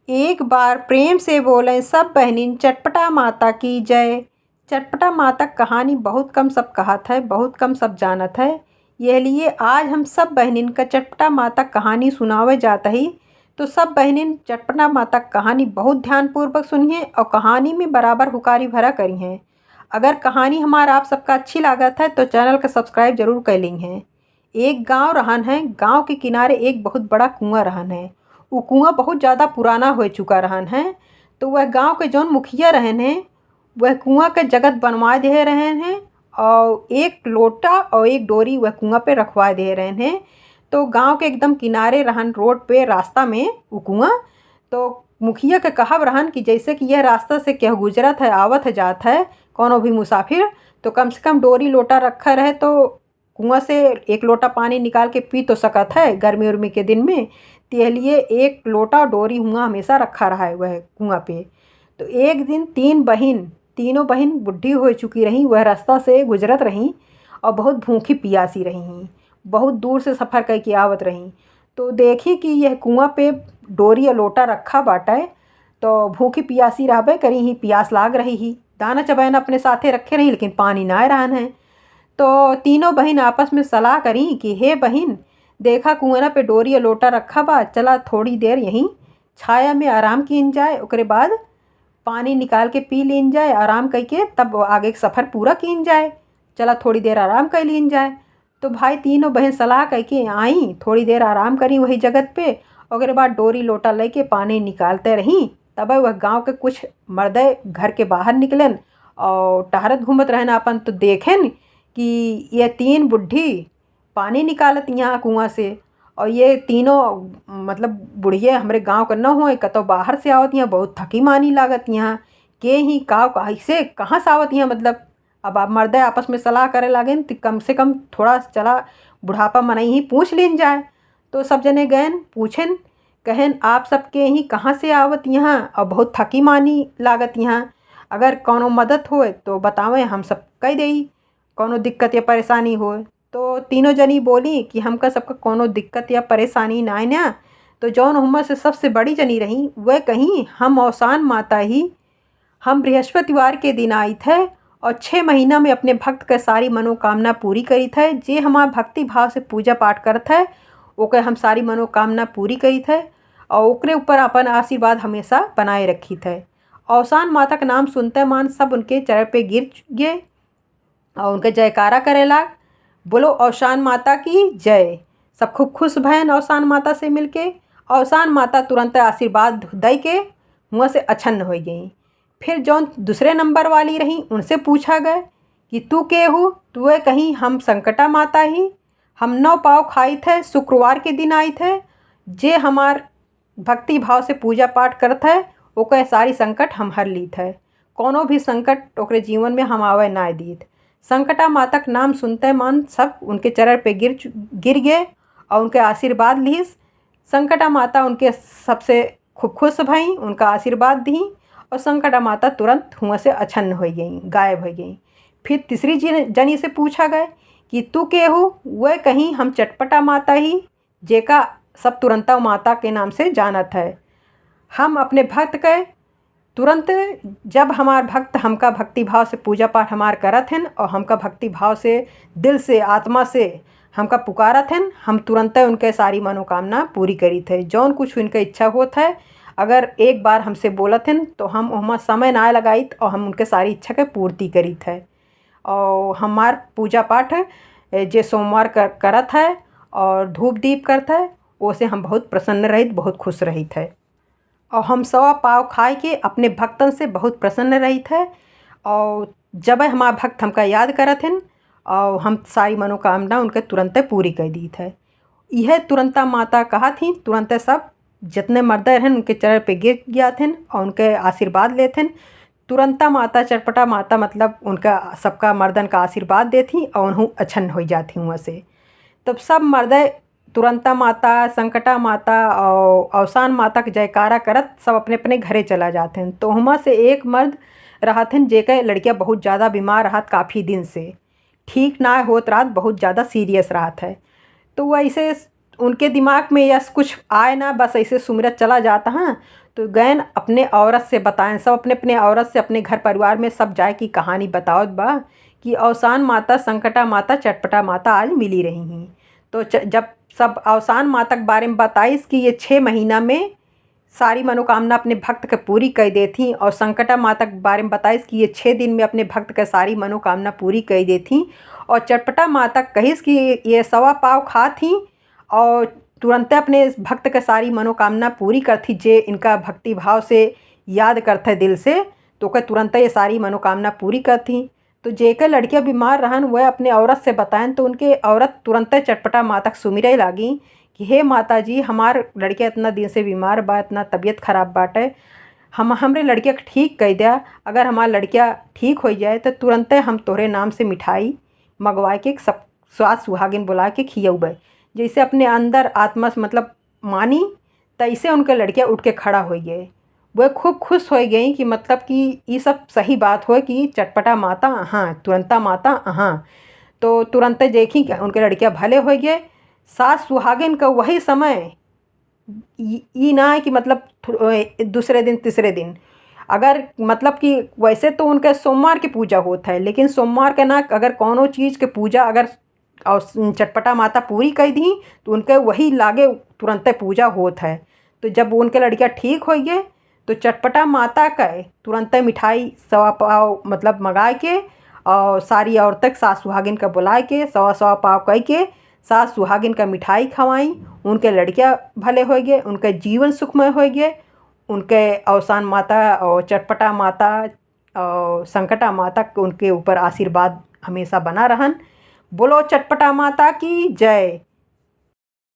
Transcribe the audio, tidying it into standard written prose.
एक बार प्रेम से बोलें सब बहनिन चटपटा माता की जय। चटपटा माता कहानी बहुत कम सब कहत है, बहुत कम सब जानत है। यह लिए आज हम सब बहनिन का चटपटा माता कहानी सुनावे जाता ही। तो सब बहनिन चटपटा माता कहानी बहुत ध्यानपूर्वक सुनिए और कहानी में बराबर हुकारी भरा करी हैं। अगर कहानी हमारा आप सबका अच्छी लागत है तो चैनल का सब्सक्राइब जरूर कर ली हैं। एक गांव रहन है, गांव के किनारे एक बहुत बड़ा कुआं रहन है। वो कुआं बहुत ज़्यादा पुराना हो चुका रहन है। तो वह गांव के जौन मुखिया रहन हैं वह कुआं के जगत बनवा दे रहे हैं और एक लोटा और एक डोरी वह कुआं पे रखवा दे रहे हैं। तो गांव के एकदम किनारे रहन, रोड पे रास्ता में वो कुआं। तो मुखिया के कहब रहन कि जैसे कि यह रास्ता से केहू गुजरत है, आवत है, जात है कोनो भी मुसाफिर, तो कम से कम डोरी लोटा रखा रहे तो कुआं से एक लोटा पानी निकाल के पी तो सकत है गर्मी उर्मी के दिन में। ते लिए एक लोटा डोरी हुआ हमेशा रखा रहा है वह कुआं पे। तो एक दिन तीनों बहन बुढ़ी हो चुकी रहीं, वह रास्ता से गुजरत रहीं और बहुत भूखी पियासी रहीं, बहुत दूर से सफ़र करके आवत रहीं। तो देखी कि यह कुआं पे डोरी और लोटा रखा बाटे, तो भूखी पियासी रहबे करी ही, प्यास लाग रही ही। दाना चबैन अपने साथे रखे रही लेकिन पानी ना रहन है। तो तीनों बहन आपस में सलाह करी कि हे बहन, देखा कुआं पे डोरी और लोटा रखा बा, चला थोड़ी देर यहीं छाया में आराम कीन जाए, ओकरे बाद पानी निकाल के पी लीन जाए आराम करके, तब आगे का सफ़र पूरा कीन जाए। चला थोड़ी देर आराम कर लीन जाए। तो भाई तीनों बहन सलाह करके आई, थोड़ी देर आराम करी वही जगत पे। ओकरे बाद डोरी लोटा लेके पानी निकालते रहीं। तब वह गांव के कुछ मर्दे घर के बाहर निकलन और टहरत घूमत रहन अपन। तो देखें कि ये तीन बुढ़ी पानी निकालत यहाँ कुआं से, और ये तीनों मतलब बुढ़िए हमरे गांव का न हो, कतो बाहर से आवत यहाँ, बहुत थकी मानी लागत यहाँ के ही काव कैसे कहाँ से आवत यहाँ मतलब। अब आप मर्दे आपस में सलाह करे लागे तो कम से कम थोड़ा चला बुढ़ापा मनई ही पूछ लीन जाए। तो सब जने गएन पूछेन, कहन आप सबके ही कहाँ से आवत यहाँ और बहुत थकी मानी लागत यहाँ, अगर कोनो मदद होए तो बतावें हम सब कह देई, कोनो दिक्कत या परेशानी होए। तो तीनों जनी बोली कि हमका सबका कोनो दिक्कत या परेशानी ना ना। तो जौन उम्र से सबसे बड़ी जनी रही वह कहीं हम औसान माता ही, हम बृहस्पतिवार के दिन आई थे और 6 महीना में अपने भक्त के सारी मनोकामना पूरी करी थे। जे हमार भक्ति भाव से पूजा पाठ करत है ओके हम सारी मनोकामना पूरी करी थे और ओकरे ऊपर अपन आशीर्वाद हमेशा बनाए रखी थे। औसान माता का नाम सुनते मान सब उनके चरण पे गिर गए और उनके जयकारा करे लाग, बोलो औसान माता की जय। सब खूब खुश भयन औसान माता से मिलके। औसान माता तुरंत आशीर्वाद दे के मुँह से अछन्न हो गई। फिर जौन दूसरे नंबर वाली रही उनसे पूछा गया कि तू के हो। तो वह कहीं हम संकटा माता ही, हम 9 पाव खाई थे, शुक्रवार के दिन आई थे, जे हमार भक्ति भाव से पूजा पाठ करत है ओके सारी संकट हम हर ली थे, कोनो भी संकट ओकरे जीवन में हम आवे ना दीत। संकटा माता का नाम सुनते मन सब उनके चरण पे गिर गए और उनके आशीर्वाद लीस। संकटा माता उनके सबसे खूब खुश भई, उनका आशीर्वाद दी और संकटा माता तुरंत हुआ से अछन्न हो गई, गायब हो गई। फिर तीसरी जनी से पूछा गया कि तू के हो। वह कहीं हम चटपटा माता ही, जेका सब तुरंता माता के नाम से जानत है। हम अपने भक्त के तुरंत जब हमार भक्त हमका भक्ति भाव से पूजा पाठ हमार करत हैं और हमका भक्ति भाव से दिल से आत्मा से हमका पुकारत हैं, हम तुरंत उनके सारी मनोकामना पूरी करी थे। जौन कुछ उनका इच्छा होता है अगर एक बार हमसे बोलत हैं तो हम वहाँ समय ना लगाइत और हम उनके सारी इच्छा के पूर्ति करी थे। और हमार पूजा पाठ जे सोमवार करत है और धूप दीप करत है, ओसे हम बहुत प्रसन्न रहित, बहुत खुश रहित है। और हम 100 पाव खाए के अपने भक्तन से बहुत प्रसन्न रही थे। और जब हमारा भक्त हमका याद करत हैं और हम सारी मनोकामना उनके तुरंत पूरी कर दी थे। यह तुरंता माता कहा थी, तुरंत सब जितने मर्द हैं उनके चरण पे गिर गया थे और उनके आशीर्वाद लेते हैं। तुरंता माता चटपटा माता मतलब उनका सबका मर्दन का आशीर्वाद देती और उन्हों अछन्न हो जाती वहाँ से। तब सब मर्द तुरंता माता, संकटा माता और औसान माता के जयकारा करत सब अपने अपने घरे चला जाते हैं। तो हुमा से एक मर्द रहत हैं जेके लड़कियाँ बहुत ज़्यादा बीमार रहत, काफ़ी दिन से ठीक ना होत रात, बहुत ज़्यादा सीरियस रहत है। तो वैसे उनके दिमाग में यस कुछ आए ना, बस ऐसे सुमिरत चला जाता। हाँ, तो गैन अपने औरत से बताएं, सब अपने अपने औरत से अपने घर परिवार में सब जाए की कहानी बताओत बा कि अवसान माता, संकटा माता, चटपटा माता आज मिली रही हैं। तो जब सब अवसान माता के बारे में बताइस कि ये 6 महीना में सारी मनोकामना अपने भक्त के पूरी कर देती, और संकटा माता के बारे में बताइस कि ये 6 दिन में अपने भक्त के सारी मनोकामना पूरी कर देती, और चटपटा माता कहिस कि ये सवा पाव खा थी और तुरंत अपने भक्त के सारी मनोकामना पूरी करती, जे इनका भक्ति भाव से याद करते दिल से, तो क्या तुरंत ये सारी मनोकामना पूरी करती। तो जेकर लड़कियां बीमार रहन वह अपने औरत से बताएं, तो उनके औरत तुरंत चटपटा माता के सुमिरे लागी कि हे माता जी, हमार लड़किया इतना दिन से बीमार बा, इतना तबीयत खराब बाटे, हमरे लड़किया के ठीक कर दिया। अगर हमार लड़किया ठीक हो जाए तो तुरंत हम तोहरे नाम से मिठाई मंगवा के सब सास सुहागिन बुला के खियौबै। जैसे अपने अंदर आत्मा से मतलब मानी, तैसे उनके लड़कियाँ उठ के खड़ा हो गए। वह खूब खुश हो गई कि मतलब कि ये सब सही बात हो कि चटपटा माता हाँ, तुरंता माता हाँ। तो तुरंत देखी कि उनके लड़कियाँ भले हो गए। सास सुहागिन का वही समय ये ना है कि मतलब दूसरे दिन तीसरे दिन, अगर मतलब कि वैसे तो उनके सोमवार की पूजा होता है, लेकिन सोमवार के ना अगर कोनो चीज़ के पूजा अगर और चटपटा माता पूरी कर दी तो उनके वही लागे तुरंत पूजा होता है। तो जब उनके लड़कियाँ ठीक हो गए तो चटपटा माता का तुरंत मिठाई सवा पाव मतलब मंगा के और सारी औरतें सास सुहागिन का बुला के सवा सवा पाव कह के सास सुहागिन का मिठाई खवाई। उनके लड़कियाँ भले हो गए, उनका जीवन सुखमय हो गए। उनके अवसान माता और चटपटा माता और संकटा माता उनके ऊपर आशीर्वाद हमेशा बना रहन। बोलो चटपटा माता की जय।